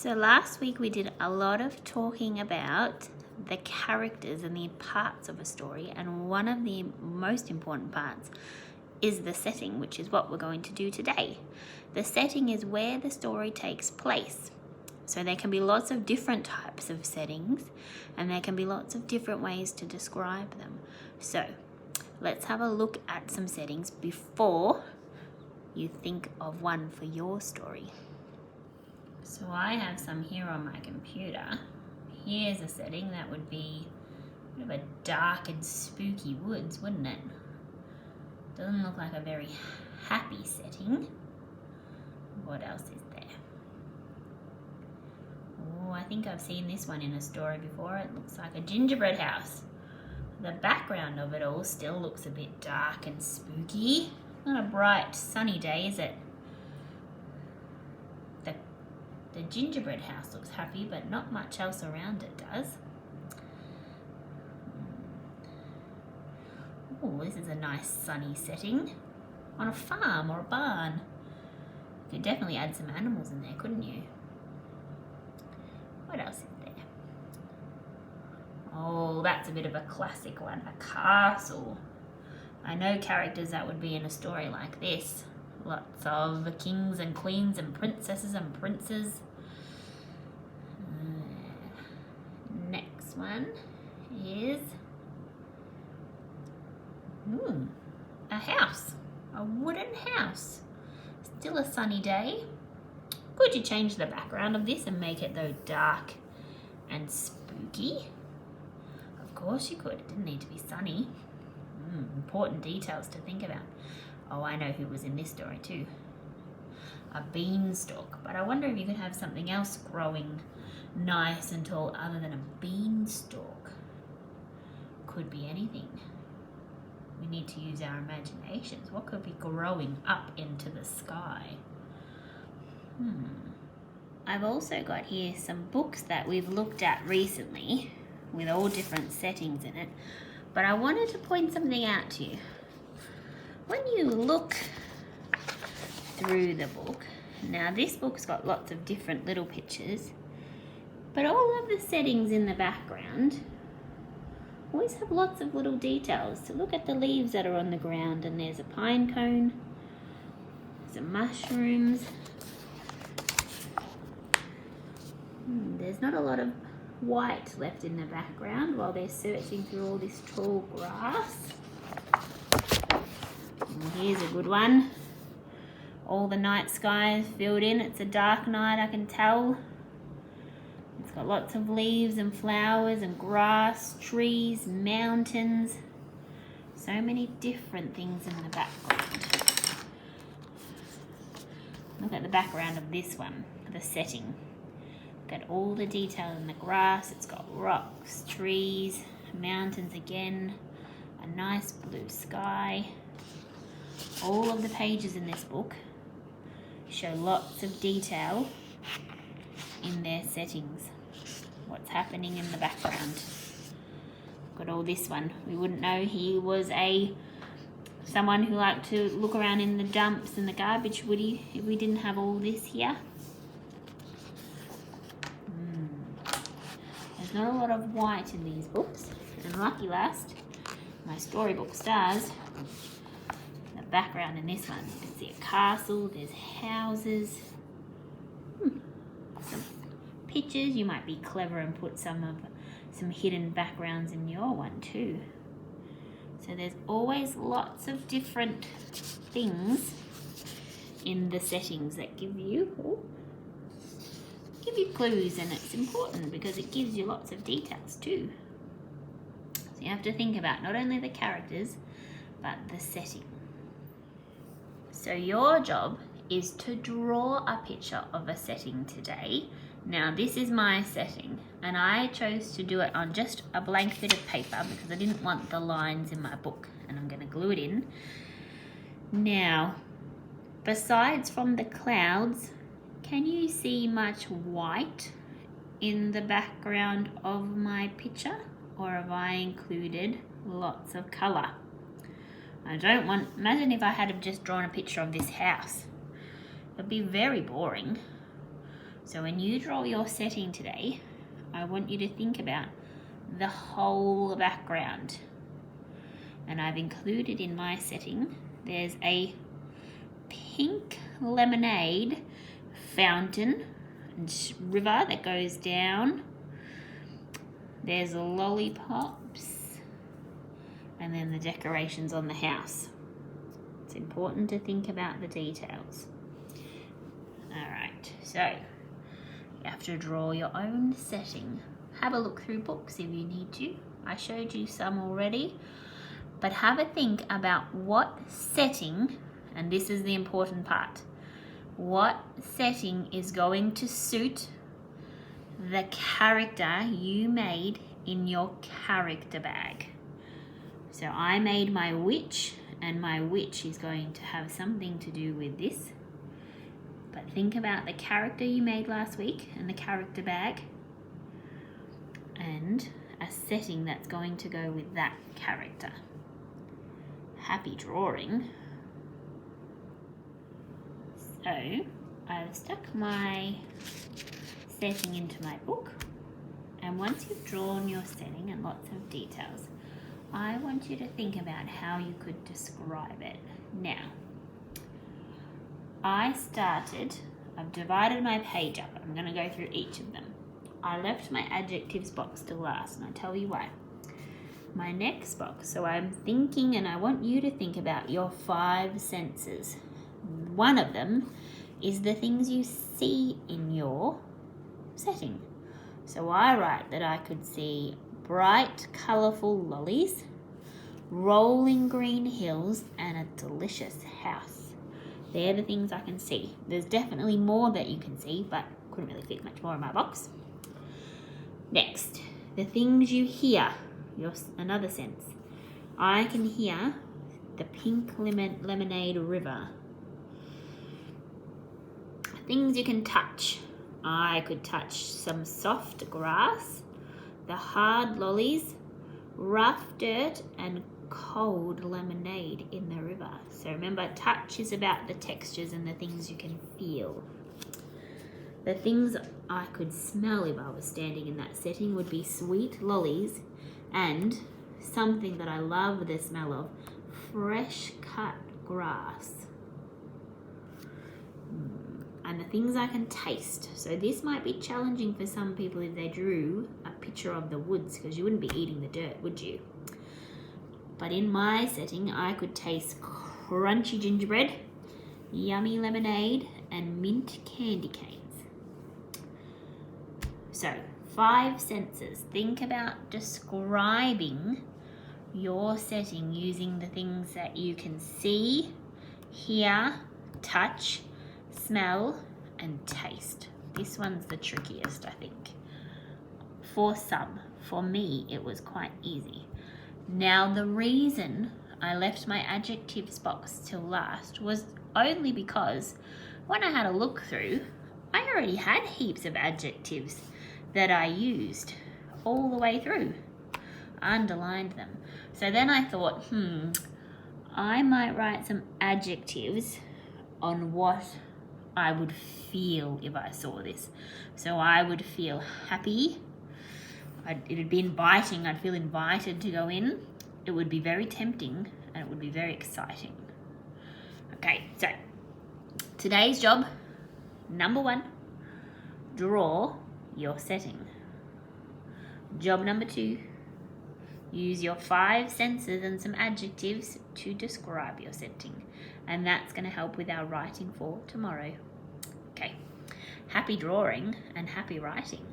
So last week we did a lot of talking about the characters and the parts of a story, and one of the most important parts is the setting, which is what we're going to do today. The setting is where the story takes place. So there can be lots of different types of settings, and there can be lots of different ways to describe them. So let's have a look at some settings before you think of one for your story. So I have some here on my computer. Here's a setting that would be a bit of a dark and spooky woods, wouldn't it? Doesn't look like a very happy setting. What else is there? Oh, I think I've seen this one in a story before. It looks like a gingerbread house. The background of it all still looks a bit dark and spooky. Not a bright sunny day, is it? The gingerbread house looks happy, but not much else around it does. Oh, this is a nice sunny setting on a farm or a barn. You could definitely add some animals in there, couldn't you? What else is there? Oh, that's a bit of a classic one, a castle. I know characters that would be in a story like this. Lots of kings and queens and princesses and princes. Next one is a house, a wooden house. Still a sunny day. Could you change the background of this and make it though dark and spooky? Of course you could. It didn't need to be sunny. Important details to think about. Oh, I know who was in this story too. A beanstalk. But I wonder if you could have something else growing nice and tall other than a beanstalk. Could be anything. We need to use our imaginations. What could be growing up into the sky? I've also got here some books that we've looked at recently with all different settings in it. But I wanted to point something out to you. When you look through the book, now this book's got lots of different little pictures, but all of the settings in the background always have lots of little details. So look at the leaves that are on the ground, and there's a pine cone, some mushrooms. There's not a lot of white left in the background while they're searching through all this tall grass. Here's a good one. All the night sky is filled in. It's a dark night, I can tell. It's got lots of leaves and flowers and grass, trees, mountains. So many different things in the background. Look at the background of this one, the setting. Look at all the detail in the grass. It's got rocks, trees, mountains again, a nice blue sky. All of the pages in this book show lots of detail in their settings. What's happening in the background. Got all this one. We wouldn't know he was someone who liked to look around in the dumps and the garbage, would he, if we didn't have all this here? There's not a lot of white in these books. And lucky last, my storybook stars, the background in this one. You can see a castle, there's houses, some pictures. You might be clever and put some hidden backgrounds in your one too. So there's always lots of different things in the settings that give you clues, and it's important because it gives you lots of details too. So you have to think about not only the characters but the setting. So your job is to draw a picture of a setting today. Now this is my setting, and I chose to do it on just a blank bit of paper because I didn't want the lines in my book, and I'm going to glue it in. Now, besides from the clouds, can you see much white in the background of my picture, or have I included lots of colour? Imagine if I had just drawn a picture of this house. It'd be very boring. So when you draw your setting today, I want you to think about the whole background. And I've included in my setting, there's a pink lemonade fountain and river that goes down. There's lollipops, and then the decorations on the house. It's important to think about the details. Alright, so you have to draw your own setting. Have a look through books if you need to. I showed you some already, but have a think about what setting, and this is the important part, what setting is going to suit the character you made in your character bag. So I made my witch, and my witch is going to have something to do with this. But think about the character you made last week and the character bag, and a setting that's going to go with that character. Happy drawing. So I've stuck my setting into my book, and once you've drawn your setting and lots of details, I want you to think about how you could describe it. Now, I've divided my page up. I'm going to go through each of them. I left my adjectives box to last, and I'll tell you why. My next box, so I'm thinking, and I want you to think about your 5 senses. One of them is the things you see in your setting. So I write that I could see bright, colourful lollies, rolling green hills, and a delicious house. They're the things I can see. There's definitely more that you can see, but couldn't really fit much more in my box. Next, the things you hear, another sense. I can hear the pink lemonade river. Things you can touch. I could touch some soft grass, the hard lollies, rough dirt, and cold lemonade in the river. So remember, touch is about the textures and the things you can feel. The things I could smell if I was standing in that setting would be sweet lollies and something that I love the smell of, fresh cut grass. And the things I can taste. So this might be challenging for some people if they drew a picture of the woods, because you wouldn't be eating the dirt, would you? But in my setting, I could taste crunchy gingerbread, yummy lemonade, and mint candy canes. So, 5 senses. Think about describing your setting using the things that you can see, hear, touch, smell, and taste. This one's the trickiest, I think. For some. For me, it was quite easy. Now, the reason I left my adjectives box till last was only because when I had a look through, I already had heaps of adjectives that I used all the way through. I underlined them. So then I thought, I might write some adjectives on what I would feel if I saw this. So I would feel happy. It would be inviting. I'd feel invited to go in. It would be very tempting, and it would be very exciting. Okay, so today's job, number 1, draw your setting. Job number 2, use your 5 senses and some adjectives to describe your setting. And that's going to help with our writing for tomorrow. Okay, happy drawing and happy writing.